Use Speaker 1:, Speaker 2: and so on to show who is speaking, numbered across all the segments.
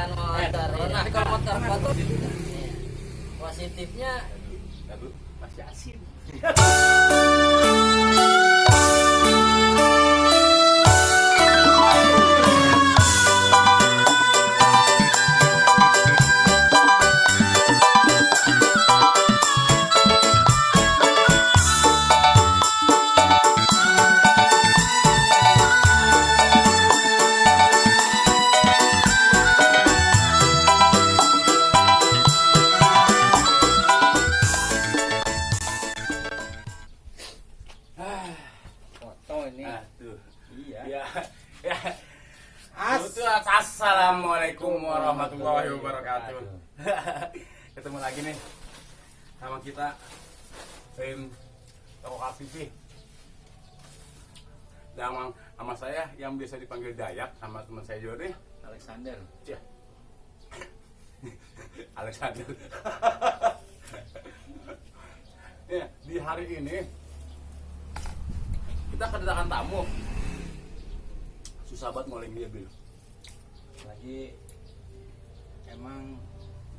Speaker 1: cicilan motor. Tapi kalau motor kotor positifnya
Speaker 2: masih asin. Assalamualaikum warahmatullahi wabarakatuh. Ketemu lagi nih sama kita Toko Kapipi. Sama saya yang biasa dipanggil Dayak, sama teman saya juga nih
Speaker 3: Alexander.
Speaker 2: Ya. Alexander. Ya, di hari ini kita kedatangan tamu. Susah banget ngoling dia, Bil.
Speaker 3: Lagi emang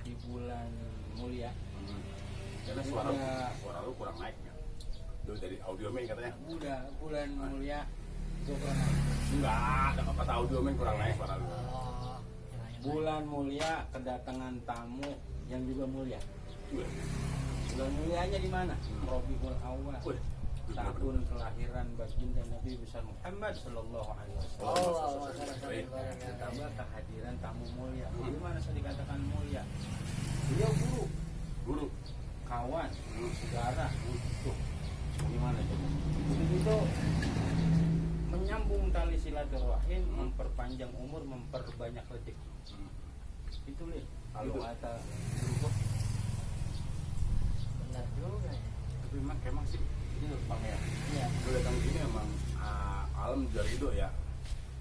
Speaker 3: di bulan mulia.
Speaker 2: Karena suara lu kurang naik ya. Lu dari audio main katanya.
Speaker 3: Udah bulan mulia gua kurang naik.
Speaker 2: Enggak, ada kata audio main kurang naik suara lu.
Speaker 3: Bulan mulia kedatangan tamu yang juga mulia. Bulan mulianya di mana? Rabiul Awwal. Tahun kelahiran baginda Nabi besar Muhammad sallallahu alaihi wasallam. Ditambah kehadiran tamu mulia. Gimana saya dikatakan mulia? Beliau guru, kawan, saudara. Tuh, gimana coba? Itu menyambung tali silaturahim, memperpanjang umur, memperbanyak rezeki. Itu lihat. Kalau kata
Speaker 1: benar juga ya.
Speaker 2: Tapi emang sih ini Bang ya.
Speaker 1: Iya.
Speaker 2: Lu datang sini emang alam juga ridho ya.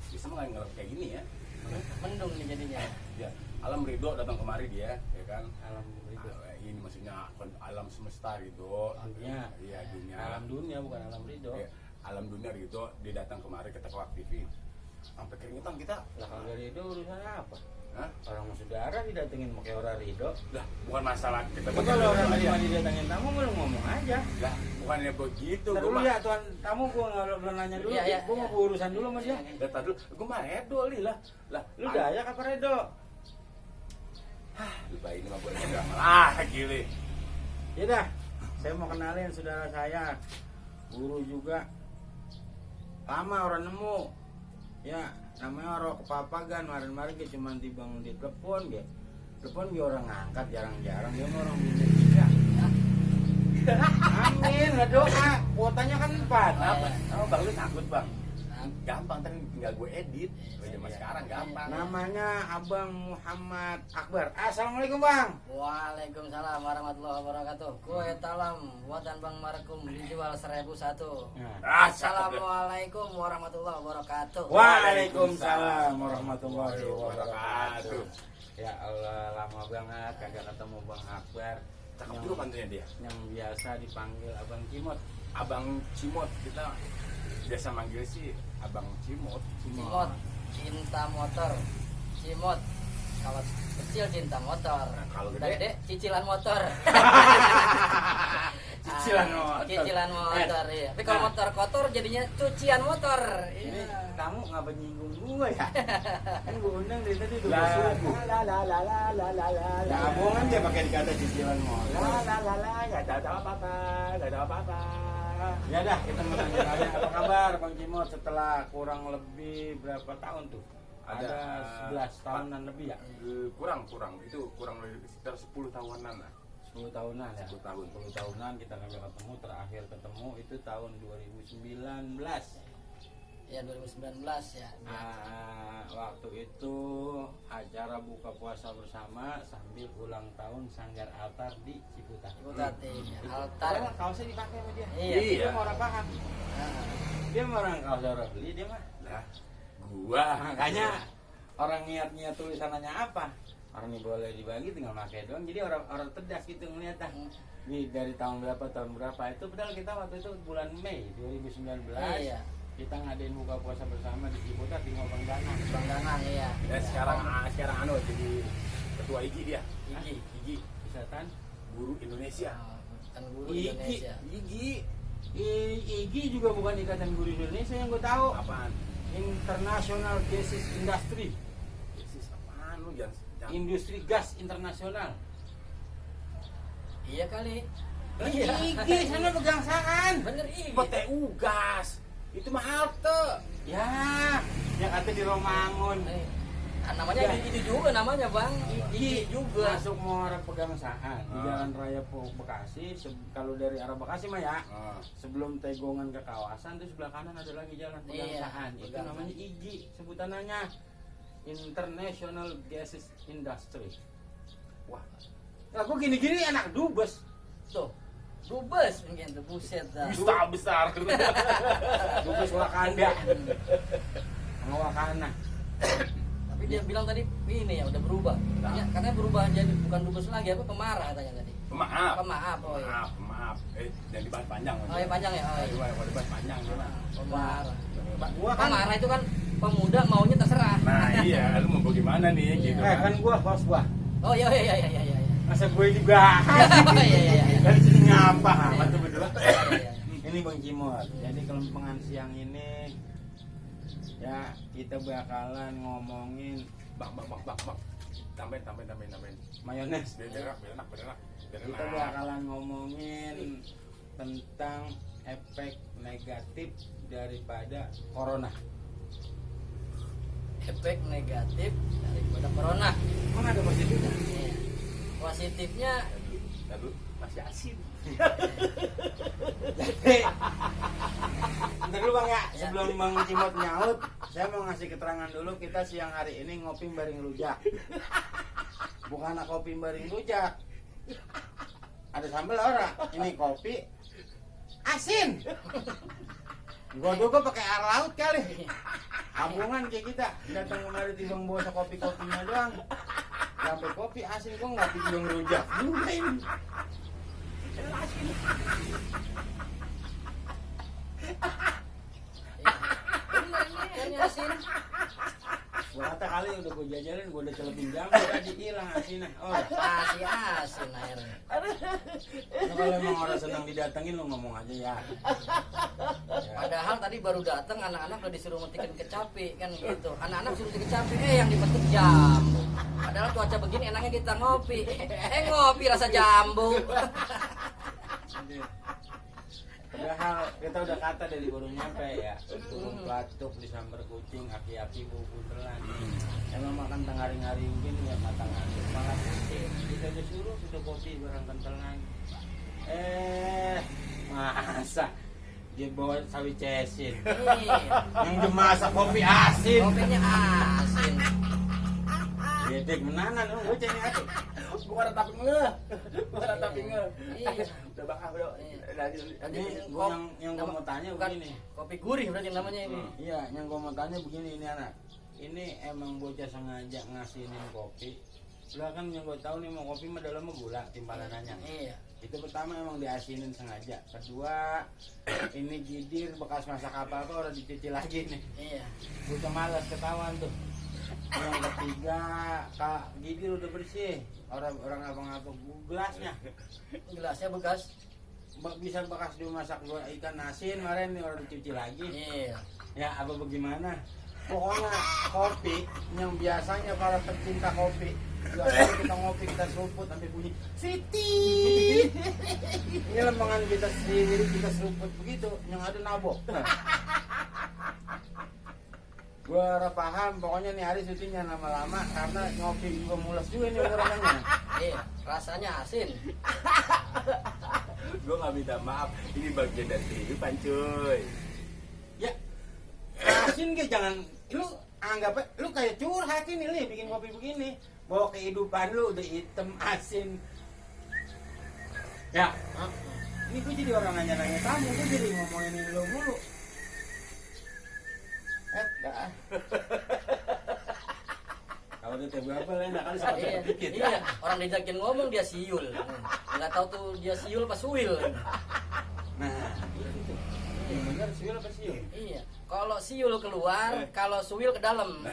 Speaker 2: Bisa nggak ngelap kayak gini ya?
Speaker 1: Mendung nih jadinya.
Speaker 2: Ya, alam ridho datang kemari dia, ya kan?
Speaker 3: alam ridho.
Speaker 2: Ini maksudnya alam semesta ridho.
Speaker 3: Dunia.
Speaker 2: Iya, dunia.
Speaker 3: Alam dunia bukan alam ridho.
Speaker 2: Ya, alam dunia ridho, dia datang kemari ke Toko TV. Sampai keringetan kita.
Speaker 3: Lah kalau dari ridho urusannya apa?
Speaker 2: Hah?
Speaker 3: Orang saudara didatengin pakai orang ridho.
Speaker 2: Lah, bukan masalah kita.
Speaker 3: Tapi kalau orang cuma didatengin tamu lu ngomong aja.
Speaker 2: Lah, bukannya begitu.
Speaker 3: Ntar dulu ya tuan tamu gua belum nanya dulu.
Speaker 1: Iya,
Speaker 3: Gua mau berurusan dulu sama dia.
Speaker 2: Data dulu, gue mah redo lah. Lah,
Speaker 3: Lu Dayak apa Redo?
Speaker 2: lupa ini mah boleh malah gile.
Speaker 3: Ya dah, saya mau kenalin saudara saya. Guru juga. Lama orang nemu. Ya, namanya orang kepapagan. Kemarin-kemarin dia cuma tibang di telepon dia. Telepon dia orang ngangkat jarang-jarang. Dia mah orang bintang 3. Amin, lah doa. Kuotanya kan 4.
Speaker 2: Apa? Oh, Bang lu takut, Bang. Gampang, tadi tinggal gue edit. Zaman sekarang gampang.
Speaker 3: Namanya Abang Muhammad Akbar. Assalamualaikum Bang.
Speaker 1: Waalaikumsalam warahmatullahi wabarakatuh. Kue talam buatan Bang Markum dijual 1.001. Assalamualaikum warahmatullahi wabarakatuh.
Speaker 3: Waalaikumsalam warahmatullahi wabarakatuh. Ya Allah, lama banget kagak ketemu Bang Akbar.
Speaker 2: Cakep juga pantunya dia.
Speaker 3: Yang biasa dipanggil Abang Cimot.
Speaker 2: Abang Cimot, kita biasa manggil sih Abang Cimot.
Speaker 1: Cimot, cinta motor. Cimot, kalau kecil cinta motor.
Speaker 2: Nah, kalau
Speaker 1: udah
Speaker 2: gede?
Speaker 1: gede cicilan motor.
Speaker 3: Cicilan motor.
Speaker 1: Cicilan motor, iya. Tapi kalau motor kotor jadinya cucian motor.
Speaker 3: Ini
Speaker 1: Iya.
Speaker 3: kamu ngapa nyinggung gua ya? Kan gua undang dari tadi udah
Speaker 2: Lah.
Speaker 3: subuh. Ya abongan dia pakai dikata cicilan motor.
Speaker 2: Gak ada apa-apa, gak ada apa-apa.
Speaker 3: Ya dah, kita mau tanya apa kabar Bang Cimot setelah kurang lebih berapa tahun tuh? Ada 11 tahunan lebih ya?
Speaker 2: Kurang, itu kurang lebih sekitar 10 tahunan lah.
Speaker 3: 10 tahunan ya?
Speaker 2: 10 tahun.
Speaker 3: 10 tahunan kita kagak ketemu, terakhir ketemu itu tahun 2019.
Speaker 1: Ya 2019 ya.
Speaker 3: Waktu itu acara buka puasa bersama sambil ulang tahun Sanggar Altar di Ciputat.
Speaker 1: Ciputat, altar.
Speaker 3: Kaosnya dipakai sama dia.
Speaker 1: Iya.
Speaker 3: Dia mau orang paham. Dia mau orang kaos orang beli dia mah.
Speaker 2: Lah, gua
Speaker 3: Makanya orang niat-niat tulisannya apa? Orang ini boleh dibagi tinggal pakai doang. Jadi orang cerdas gitu ngeliat dah. Dari tahun berapa itu padahal kita waktu itu bulan Mei 2019.
Speaker 1: Iya.
Speaker 3: Kita ngadain buka puasa bersama di Ciputat di Bang Danang.
Speaker 1: Bang Danang, iya.
Speaker 2: Dan sekarang jadi ketua IGI dia.
Speaker 1: Gigi.
Speaker 2: IGI,
Speaker 3: Ikatan
Speaker 2: Guru Indonesia.
Speaker 1: Kan guru
Speaker 3: IGI.
Speaker 1: Indonesia.
Speaker 2: IGI.
Speaker 3: IGI juga bukan Ikatan Guru Indonesia yang gue tahu.
Speaker 2: Apaan?
Speaker 3: International Gases Industry.
Speaker 2: Yesus, apaan lu jangan.
Speaker 3: Industri gas internasional.
Speaker 1: Iya kali.
Speaker 3: IGI sana pegangsaan.
Speaker 1: Bener Igi.
Speaker 2: PTU gas. Itu mah halte.
Speaker 3: Ya, yang ada di Romangun.
Speaker 1: Namanya
Speaker 3: Ya.
Speaker 1: itu juga namanya Bang. Igi juga.
Speaker 3: Masuk Muara Pegangsaan di
Speaker 2: Ah.
Speaker 3: Jalan Raya Bekasi. Kalau dari arah Bekasi mah ya,
Speaker 2: Ah.
Speaker 3: sebelum tegongan ke kawasan tuh sebelah kanan ada lagi jalan Pegangsaan.
Speaker 1: Iya,
Speaker 3: Itu
Speaker 1: Pegangsaan.
Speaker 3: namanya IGI sebutannya. International Gases Industry.
Speaker 2: Wah,
Speaker 3: Lah gua gini-gini anak dubes.
Speaker 1: Tuh. Dubes mungkin tuh buset dah.
Speaker 2: dusta besar.
Speaker 3: Dubes Wakanda. Sama Wakanda.
Speaker 1: Tapi dia bilang tadi ini ya udah berubah. Ya, katanya berubah jadi bukan dubes lagi apa pemarah katanya tadi.
Speaker 2: Maaf.
Speaker 1: Pemaaf. Oh iya.
Speaker 2: Maaf. Jangan dibahas panjang.
Speaker 1: Oh iya panjang ya. Oh iya.
Speaker 2: Kalau dibahas panjang gimana?
Speaker 1: Pemarah.
Speaker 3: Gua kan
Speaker 1: Pemarah itu kan pemuda maunya terserah.
Speaker 2: Nah, iya, lu mau bagaimana nih gitu
Speaker 3: kan gua bos gua.
Speaker 1: Oh iya iya iya iya iya.
Speaker 3: Masa gue dibahas?
Speaker 1: Oh iya iya iya.
Speaker 3: Dari sini ngapa amat tuh berdua?
Speaker 1: Iya, iya.
Speaker 3: Ini Bang Cimot. Jadi kelempengan siang ini ya kita bakalan ngomongin
Speaker 2: Bang. Tambahin.
Speaker 3: mayones.
Speaker 2: Biar enak.
Speaker 3: Kita bakalan ngomongin tentang efek negatif daripada corona.
Speaker 1: Efek negatif daripada corona.
Speaker 3: Emang ada positifnya?
Speaker 1: Iya. Positifnya
Speaker 2: Lalu masih asin.
Speaker 3: Bentar dulu Bang ya, sebelum Bang Cimot nyaut, saya mau ngasih keterangan dulu. Kita siang hari ini ngopi baring rujak. Bukan kopi baring rujak. Ada sambal ora? Ini kopi asin. Gua juga pakai air laut kali. Kampungan kayak kita. Datang kemari timbang bawa kopi-kopinya doang. Sampai kopi asin kok nggak timbang rujak juga ini.
Speaker 1: bener ini airnya asin.
Speaker 3: Gua kata kali udah gua jajalin, gua udah celupin jambu tadi hilang asinnya. Oh,
Speaker 1: Masih asin airnya.
Speaker 3: nah, kalau emang orang senang didatengin lu ngomong aja ya.
Speaker 1: Padahal tadi baru datang anak-anak udah disuruh metikin kecapi kan gitu. Anak-anak suruh metikin kecapi, yang dipetik jambu. Padahal cuaca begini enaknya kita ngopi. Ngopi rasa jambu.
Speaker 3: Padahal kita udah kata dari baru nyampe ya. Burung batuk disambar kucing, aki-aki bubu telan. Emang makan tengari-ngari gini ya matang aja. Malah kucing. Kita udah suruh sudah kopi barang kentelan. Masa dia bawa sawi cesin.
Speaker 1: Iya.
Speaker 3: Yang dimasak kopi asin.
Speaker 1: Kopinya asin.
Speaker 3: Gedek menanan lu gue cengeng aja.
Speaker 2: Bukan tapi nge.
Speaker 1: Iya.
Speaker 2: Udah bakal bro.
Speaker 3: Ini gua yang gua mau tanya
Speaker 1: bukan
Speaker 3: begini.
Speaker 1: kopi gurih berarti namanya ini.
Speaker 3: Iya, yang gua mau tanya begini ini anak. Ini emang bocah sengaja ngasinin kopi. Lah kan yang gua tahu nih mau kopi mah dalam gula timbalanannya.
Speaker 1: Iya.
Speaker 3: Itu pertama emang diasinin sengaja. Kedua, ini gidir bekas masak apa-apa udah dicuci lagi nih.
Speaker 1: Iya.
Speaker 3: Bocah malas ketahuan tuh. Yang ketiga, Kak gidir udah bersih. Orang abang-abang gelasnya.
Speaker 1: Gelasnya bekas.
Speaker 3: Bisa bekas dimasak gua ikan asin kemarin nih udah dicuci lagi.
Speaker 1: Iya.
Speaker 3: Ya apa bagaimana? Pokoknya kopi yang biasanya para pecinta kopi, biasanya kita ngopi kita seruput sampai bunyi Siti. Ini lembangan kita sendiri kita seruput begitu, yang ada nabok. Gua ora paham, pokoknya nih hari syutingnya lama-lama karena ngopi juga mules juga nih orangnya.
Speaker 1: Iya. Rasanya asin.
Speaker 2: Gue gak minta maaf. Ini bagian dari kehidupan cuy.
Speaker 3: Ya, asin ke jangan lu anggap lu kayak curhat ini nih bikin kopi begini. Bawa kehidupan lu udah hitam asin. Ya, ini gue jadi orang nanya-nanya kamu, gue jadi ngomongin lu mulu. Dah. Kalau dia berapa lah, enak kali sama
Speaker 1: Iya.
Speaker 3: dikit.
Speaker 1: Iya. Orang diajakin ngomong dia siul. Nggak tahu tuh dia siul pas suil.
Speaker 3: Nah, itu. Yang benar siul apa siul?
Speaker 1: Iya. Kalau Kalau siul keluar, kalau suil ke dalam.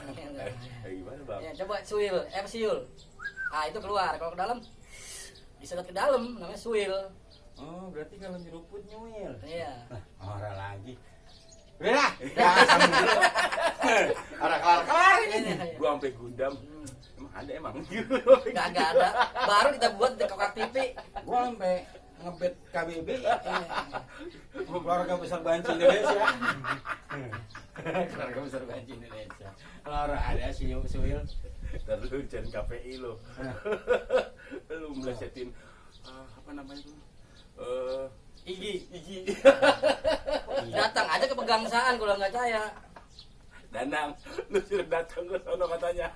Speaker 2: Gimana bang?
Speaker 1: Ya, coba suil, siul. Ah itu keluar. Kalau ke dalam, disedot ke dalam, namanya suil.
Speaker 3: Oh, berarti kalau nyeruput nyuil.
Speaker 1: Iya.
Speaker 3: Orang lagi. Udah lah. Orang kelar ini.
Speaker 2: Gua sampai gundam. Emang ada emang?
Speaker 1: Kagak ada. Baru kita buat di kokak TV.
Speaker 3: Gua sampai ngebet KBB. Keluarga besar Banci Indonesia. Keluarga besar Banci Indonesia. Kalau orang ada siul.
Speaker 2: Terus jangan KPI lo. Lu melesetin apa namanya itu? Igi.
Speaker 1: Datang aja ke pegangsaan kalau nggak percaya.
Speaker 2: Danang, lu suruh datang ke sono katanya.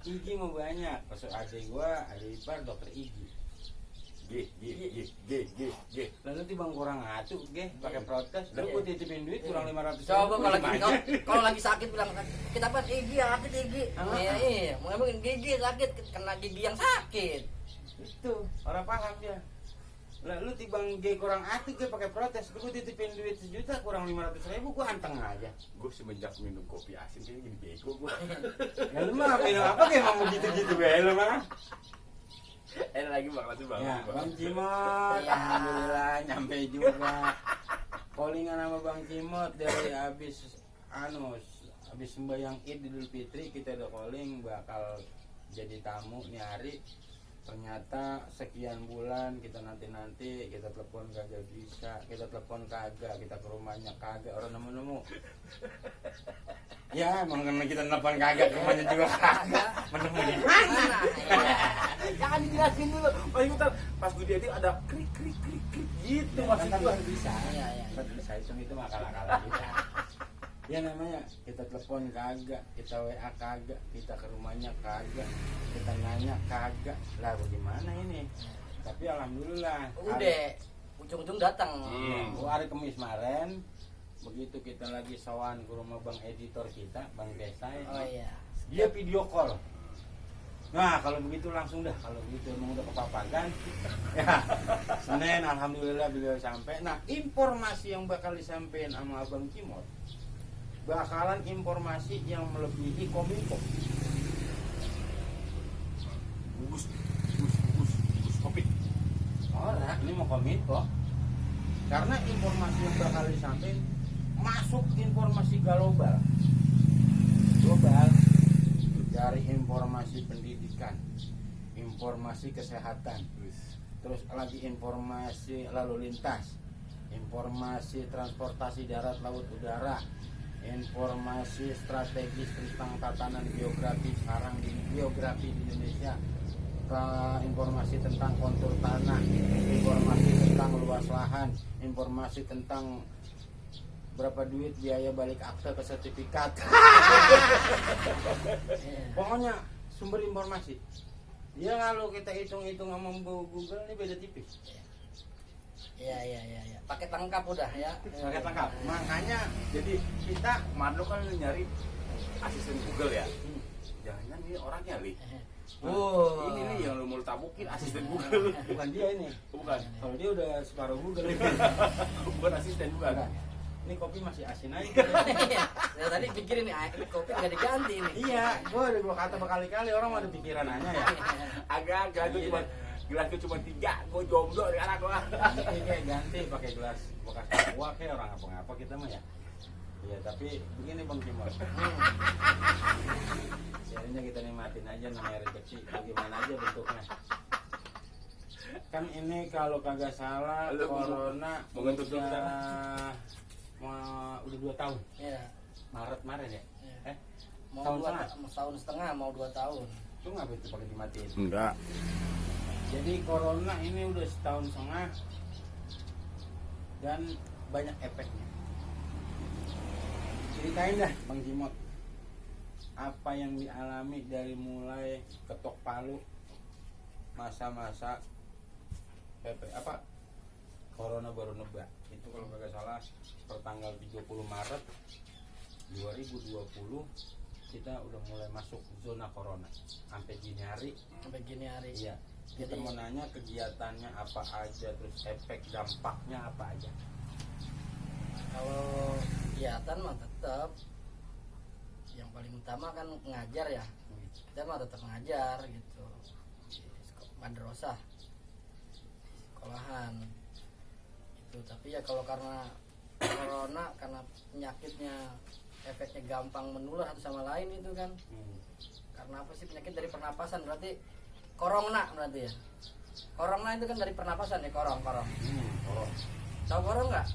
Speaker 3: Igi mau banyak. Masuk adik gua, adik ipar dokter Igi.
Speaker 2: G.
Speaker 3: Lalu tibang kurang atuh, pakai protes. Lalu gua titipin duit kurang 500.
Speaker 1: Coba kalau lagi sakit bilang kita apa gigi sakit gigi. Iya, mau ngomongin gigi sakit kena gigi yang sakit.
Speaker 3: Itu orang paham dia. Lalu tibang G kurang atuh pakai protes. Gua titipin duit 1 juta kurang 500.000 gua anteng aja.
Speaker 2: Gue semenjak minum kopi asin kayaknya jadi bego gue.
Speaker 3: Ya lu mah minum apa kayak mau gitu-gitu be lu mah.
Speaker 2: Lagi bang, langsung bang.
Speaker 3: Ya, Bang Cimot,
Speaker 1: Ya.
Speaker 3: alhamdulillah nyampe juga. Callingan sama Bang Cimot dari habis sembahyang Id Idul Fitri kita udah calling bakal jadi tamu nih hari. Ternyata sekian bulan kita nanti kita telepon kagak bisa, kita telepon kagak, kita ke rumahnya kagak, orang nemu-nemu. Ya emang karena kita telepon kagak, ke rumahnya juga kagak, menemu di mana?
Speaker 2: Jangan dijelasin dulu. Paling bentar, pas gue diedit ada krik gitu maksudnya.
Speaker 3: Kan bisa,
Speaker 1: Iya.
Speaker 3: kan bisa itu mah akal-akalan kita. Ya namanya kita telepon kagak, kita WA kagak, kita ke rumahnya kagak, kita nanya kagak. Lah bagaimana ini? Tapi alhamdulillah.
Speaker 1: Udah, ujung-ujung datang.
Speaker 3: Hari Kamis kemarin begitu kita lagi sawan ke rumah bang editor kita, Bang Desai.
Speaker 1: Oh iya.
Speaker 3: Dia video call. Nah kalau begitu langsung dah, kalau begitu emang udah kepapagan. Ya, Senin alhamdulillah beliau sampai. Nah informasi yang bakal disampaikan sama Abang Cimot bakalan informasi yang melebihi Kominfo.
Speaker 2: Bungkus kopi.
Speaker 3: Orang ini mau Kominfo. Karena informasi yang bakal disampaikan masuk informasi global. Dari informasi pendidikan, informasi kesehatan, terus lagi informasi lalu lintas, informasi transportasi darat, laut, udara, informasi strategis tentang tatanan geografi sekarang di geografi di Indonesia, informasi tentang kontur tanah, informasi tentang luas lahan, informasi tentang berapa duit biaya balik akte ke sertifikat. Pokoknya sumber informasi. Ya kalau kita hitung-hitung sama Google ini beda tipis.
Speaker 1: Iya. Paket lengkap udah ya.
Speaker 3: Paket lengkap. Makanya
Speaker 2: Jadi kita kemarin kan nyari asisten Google ya. Jangan ini orangnya li. Ini nih yang lu mau tabukin asisten Google.
Speaker 3: bukan dia ini.
Speaker 2: Bukan.
Speaker 3: Kalau dia udah separuh Google ini.
Speaker 2: Bukan asisten bukan.
Speaker 3: Ini kopi masih asin aja.
Speaker 1: Ya, tadi pikirin nih, ini kopi nggak diganti nih.
Speaker 3: Iya, gua kata berkali-kali orang ada pikiran nanya ya.
Speaker 2: Agak gue cuma gelasnya cuma 3, gue jomblo sekarang gua.
Speaker 3: Ini kayak ganti pakai gelas bekas aqua kayak orang apa-apa kita mah ya. Iya, tapi begini Bang Cimot. Jadinya kita nikmatin aja namanya rezeki, bagaimana aja bentuknya. Kan ini kalau kagak salah
Speaker 2: Lu
Speaker 3: corona
Speaker 2: mau ngentut dulu
Speaker 3: udah 2 tahun.
Speaker 1: Iya.
Speaker 3: Maret kemarin ya?
Speaker 1: Iya.
Speaker 3: Tahun setengah?
Speaker 1: Setahun setengah, mau 2 tahun.
Speaker 3: Itu ngapa itu pakai dimatiin?
Speaker 2: Enggak.
Speaker 3: Jadi corona ini udah 1,5 tahun dan banyak efeknya. Ceritain dah Bang Cimot, apa yang dialami dari mulai ketok palu masa-masa corona baru nebak. Itu kalau kagak salah pertanggal 30 Maret 2020 kita udah mulai masuk zona corona sampai gini hari. Iya. Kita mau nanya kegiatannya apa aja, terus efek dampaknya apa aja.
Speaker 1: Kalau kegiatan mah tetap yang paling utama kan ngajar ya, kita mah tetap ngajar gitu di madrasah, di sekolahan itu. Tapi ya kalau karena corona, karena penyakitnya efeknya gampang menular satu sama lain itu kan. Karena apa sih, penyakit dari pernapasan, berarti corona berarti ya. Corona itu kan dari pernapasan ya, korong.
Speaker 2: Korong.
Speaker 1: Tahu korong nggak?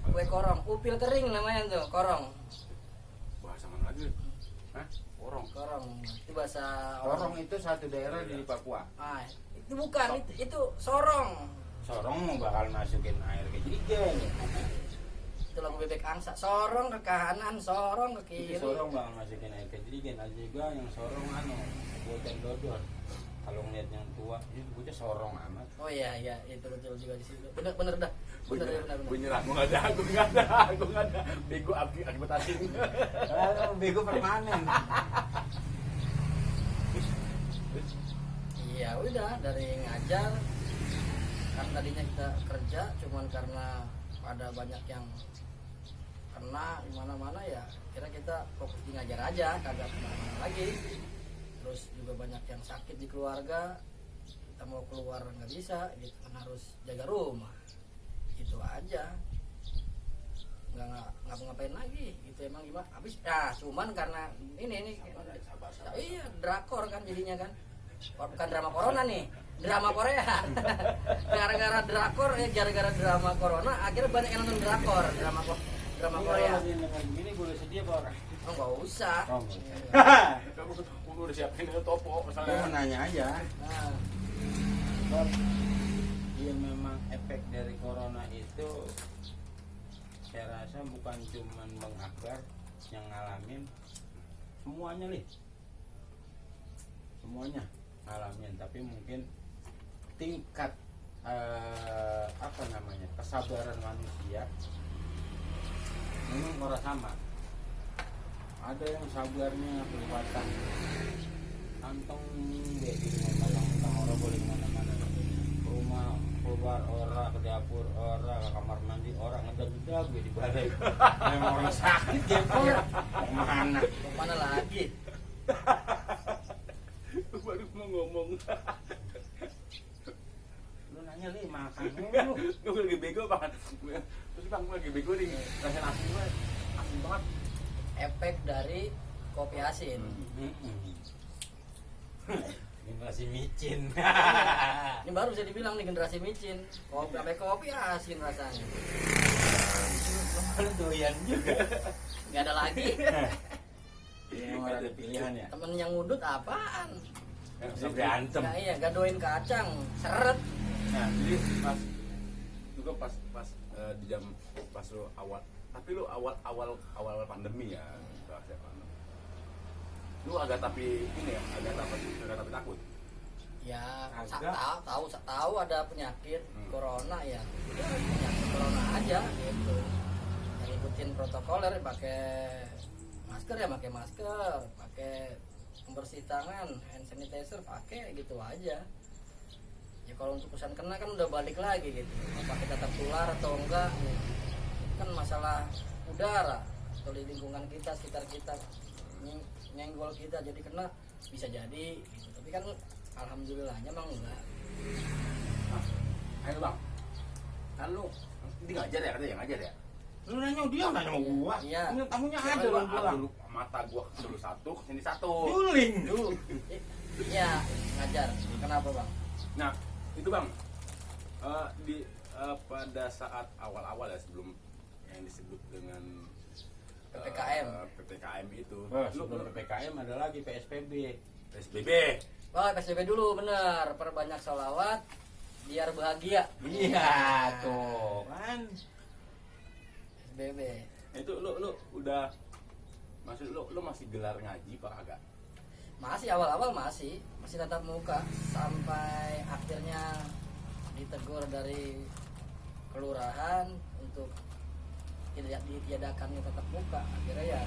Speaker 1: Kue korong, upil kering namanya tuh, korong.
Speaker 2: Bahasa mana lagi? Hah? Korong.
Speaker 1: Korong itu bahasa
Speaker 3: Sorong itu satu daerah di Papua.
Speaker 1: Ah, itu bukan, itu sorong.
Speaker 3: Sorong mau bakal masukin air ke jerigen.
Speaker 1: Itu lagu bebek angsa, sorong ke kanan, sorong ke kiri.
Speaker 3: Itu sorong bakal masukin air ke jerigen. Ada juga yang sorong bocah dodol. Kalau ngeliat yang tua, itu bocah sorong amat.
Speaker 1: Oh iya, itu betul juga di situ. Bener dah. Bener.
Speaker 2: Gue nyerah, gue nggak ada. Bego akibat asing.
Speaker 3: Kalau bego permanen.
Speaker 1: Iya udah, dari ngajar kan tadinya kita kerja, cuman karena ada banyak yang kena di mana-mana ya, kira kita fokus di ngajar aja, kagak kemana-mana lagi. Terus juga banyak yang sakit di keluarga, kita mau keluar nggak bisa gitu kan, harus jaga rumah gitu aja, nggak ngapain lagi gitu. Emang gimana habis ya, cuman karena ini
Speaker 2: Sabar.
Speaker 1: iya drakor kan jadinya kan. Bukan drama corona nih, drama Korea. Gara-gara drakor ya, gara-gara drama corona akhirnya banyak yang nonton drakor, drama Korea.
Speaker 3: Kalau dengan begini boleh sedia Pak.
Speaker 1: Oh nggak usah.
Speaker 2: Gue udah siapin itu topo.
Speaker 3: Saya mau nanya aja.
Speaker 1: Nah,
Speaker 3: Bob, ya memang efek dari corona itu saya rasa bukan cuman Bang Akbar yang ngalamin, semuanya ngalamin, tapi mungkin tingkat kesabaran manusia memang orang sama. Ada yang sabarnya kelihatan kantong deh di rumah, tentang orang boleh mana-mana, rumah keluar orang, ke dapur orang, ke kamar mandi orang, ngedag-ngedag gue di balai. Memang orang sakit ya mana?
Speaker 1: kemana lagi?
Speaker 2: Baru mau ngomong.
Speaker 3: Lu nanya nih makan lu.
Speaker 2: Gue lagi bego banget. Terus bang, gue lagi bego nih. Rasanya asin banget.
Speaker 1: Efek dari kopi asin.
Speaker 3: Generasi micin.
Speaker 1: Ini baru bisa dibilang nih generasi micin. Kopi asin rasanya.
Speaker 3: Lu doyan juga.
Speaker 1: Nggak ada lagi.
Speaker 3: Yang ada pilihan ya.
Speaker 1: Temen yang ngudut apaan?
Speaker 3: Bisa berantem.
Speaker 1: Ya iya, gadoin kacang, seret.
Speaker 2: Nah, jadi pas juga pas di jam pas lu awal, tapi lu awal pandemi ya, bahasa pandemi. Lu agak tapi takut.
Speaker 1: Ya,
Speaker 3: Agak.
Speaker 1: tahu ada penyakit corona ya. Udah, penyakit corona aja gitu. Yang ikutin protokoler, pakai masker ya, pakai pembersih tangan, hand sanitizer pakai gitu aja. Ya kalau untuk pesan kena kan udah balik lagi gitu. Apa kita tertular atau enggak? Kan masalah udara atau di lingkungan kita, sekitar kita nyenggol kita jadi kena, bisa jadi gitu. Tapi kan alhamdulillahnya emang enggak.
Speaker 2: Nah, ayo bang, kan lu ini ngajar ya, katanya ngajar ya.
Speaker 3: Lu nanya dia nanya sama gua.
Speaker 1: Iya.
Speaker 3: Ini tamunya
Speaker 2: Kan
Speaker 3: ada
Speaker 2: gua
Speaker 3: lu pulang.
Speaker 2: dulu mata gua dulu satu, sini satu.
Speaker 3: Juling dulu.
Speaker 1: Iya, ngajar. Kenapa bang?
Speaker 2: Nah, itu bang, pada saat awal-awal ya, sebelum yang disebut dengan PPKM itu,
Speaker 3: Sebelum PPKM ada lagi PSBB.
Speaker 2: PSBB.
Speaker 1: Oh, PSBB dulu bener. Perbanyak sholawat biar bahagia.
Speaker 3: Iya tuh kan.
Speaker 1: PSBB.
Speaker 2: Itu lu udah, maksud lu masih gelar ngaji pak agak?
Speaker 1: Masih awal-awal masih tatap muka sampai akhirnya ditegur dari kelurahan untuk tidak ditiadakannya tatap muka. Akhirnya ya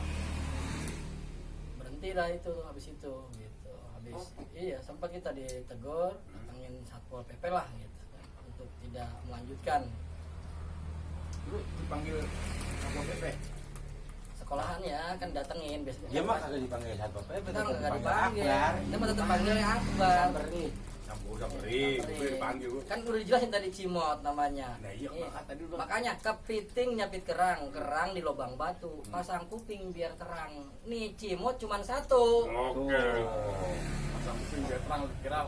Speaker 1: berhenti lah itu habis itu gitu. Iya, sempat kita ditegur, datangin Satpol PP lah gitu untuk tidak melanjutkan.
Speaker 2: Lu dipanggil Satpol PP.
Speaker 1: Sekolahan ya kan datengin biasanya.
Speaker 3: Dia mah kagak dipanggil Satpol PP,
Speaker 1: kita nggak
Speaker 3: dipanggil
Speaker 1: dipanggil.
Speaker 3: Akbar.
Speaker 1: Kita mah tetap panggilnya Akbar.
Speaker 3: Samperin.
Speaker 2: Udah beri, gue dipanggil.
Speaker 1: Kan udah dijelasin tadi Cimot namanya.
Speaker 2: Nah iya,
Speaker 1: Iya.
Speaker 2: tadi lu
Speaker 1: Makanya kepiting nyapit kerang di lubang batu, pasang kuping biar terang. Nih Cimot cuma satu.
Speaker 2: Oke. Masa kuping biar terang kira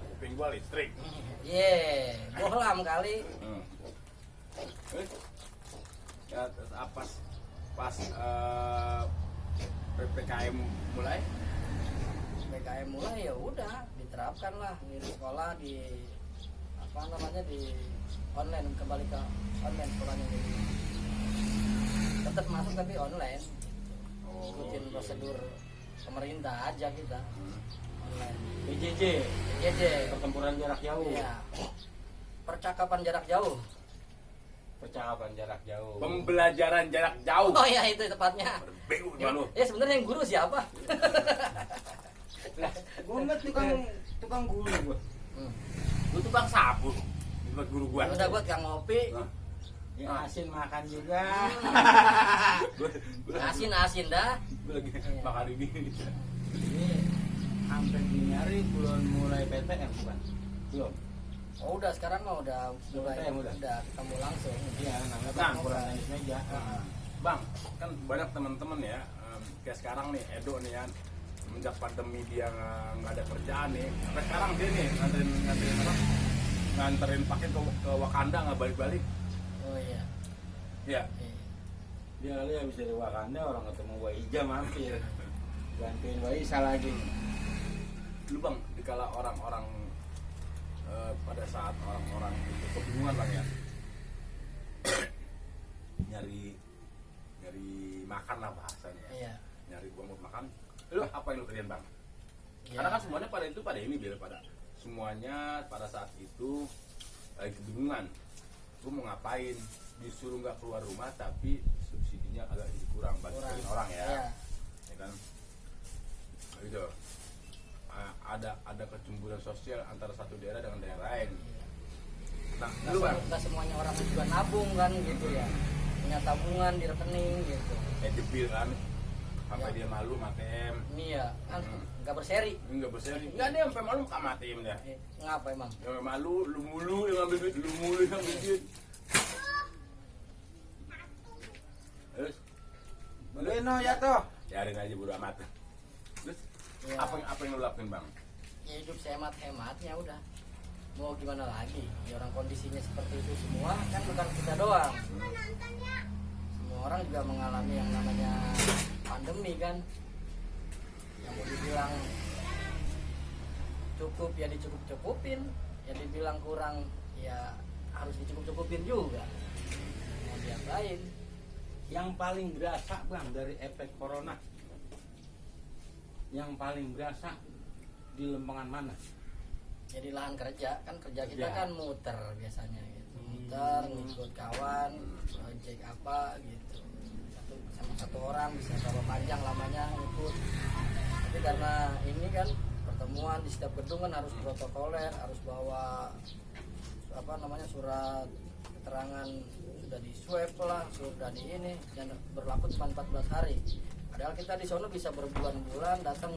Speaker 2: kuping gua listrik.
Speaker 1: Ye, bohlam kali.
Speaker 2: Ya, terus apa pas PPKM mulai?
Speaker 1: PKM mulai ya udah diterapkan lah di sekolah di apa namanya di online, kembali ke online sekolahnya gitu. Tetap masuk tapi online. Ikutin prosedur pemerintah aja kita. Online.
Speaker 3: PJJ,
Speaker 1: PJJ.
Speaker 3: pertempuran jarak jauh.
Speaker 1: Iya. Percakapan jarak jauh.
Speaker 3: Percakapan jarak jauh.
Speaker 2: Pembelajaran jarak jauh.
Speaker 1: Oh iya itu tepatnya.
Speaker 2: Bego
Speaker 1: Ya,
Speaker 2: lu.
Speaker 1: ya sebenarnya yang guru siapa?
Speaker 3: Gue ngeliat tukang guru gue.
Speaker 2: Lu tuh bang sapu. Buat guru gua.
Speaker 1: Udah buat yang ngopi.
Speaker 2: Hah?
Speaker 3: Yang asin makan juga.
Speaker 1: Asin dah.
Speaker 2: Gue lagi
Speaker 1: Iya.
Speaker 2: makan ini.
Speaker 3: Ini hampir dini belum mulai PTM bukan? Belum.
Speaker 1: Oh udah sekarang mah udah mulai
Speaker 3: PTM udah.
Speaker 1: ketemu langsung.
Speaker 3: Iya, namanya
Speaker 2: Nah,
Speaker 3: pertempuran tenis meja.
Speaker 2: Bang, kan banyak teman-teman ya, kayak sekarang nih Edo nih kan, semenjak pandemi dia nggak ada kerjaan nih, sampai sekarang dia nih nganterin apa? Nganterin paket ke Wakanda nggak balik-balik.
Speaker 1: Oh iya.
Speaker 2: Iya.
Speaker 1: Iya.
Speaker 3: Dia kali habis dari Wakanda orang ketemu Waija mampir. Gantiin Waisa lagi.
Speaker 2: Lu bang, dikala orang-orang pada saat orang-orang itu kebingungan bang ya, nyari makan lah bahasanya.
Speaker 1: Iya.
Speaker 2: Nyari uang buat makan. Lu apa yang lu kerjain bang?
Speaker 1: Iya.
Speaker 2: Karena kan semuanya pada ini pada semuanya pada saat itu lagi kebingungan. Gue mau ngapain? Disuruh nggak keluar rumah tapi subsidinya agak kurang bagi
Speaker 1: Kurang.
Speaker 2: orang ya.
Speaker 1: Iya.
Speaker 2: Ya kan? Nah, gitu. Ada kecemburuan sosial antara satu daerah dengan daerah lain. Nah, lu bang,
Speaker 1: Nggak semuanya orang juga nabung kan gitu ya. Punya tabungan di rekening gitu.
Speaker 2: debil kan, sampai
Speaker 1: Ya.
Speaker 2: dia malu ATM.
Speaker 1: Ini ya kan
Speaker 2: Hmm.
Speaker 1: nggak berseri.
Speaker 2: Enggak berseri. Enggak dia sampai malu sama ATM dia.
Speaker 1: Ngapa emang?
Speaker 2: Yang malu, lu mulu yang ngambil duit, lu mulu yang ngambil duit. Terus,
Speaker 3: Beno jatuh.
Speaker 2: biarin aja bodo amat. Terus,
Speaker 1: Ya.
Speaker 2: apa yang lu lakuin bang?
Speaker 1: Ya hidup sehemat-hematnya udah. Mau gimana lagi? Ya orang kondisinya seperti itu semua kan bukan kita doang. Semua orang juga mengalami yang namanya pandemi kan. Yang mau dibilang cukup ya dicukup-cukupin, ya dibilang kurang ya harus dicukup-cukupin juga. Mau diapain?
Speaker 3: Yang paling berasa bang dari efek corona. Yang paling berasa di lempengan mana?
Speaker 1: Jadi lahan kerja kan kerja kita
Speaker 3: Ya.
Speaker 1: kan muter biasanya gitu, muter ngikut kawan project apa gitu, satu orang bisa berapa panjang lamanya ngikut. Tapi karena ini kan pertemuan di setiap gedung kan harus protokoler, harus bawa apa namanya surat keterangan sudah di swab lah, sudah di ini, dan berlaku cuma 14 hari. Padahal kita di sono bisa berbulan-bulan datang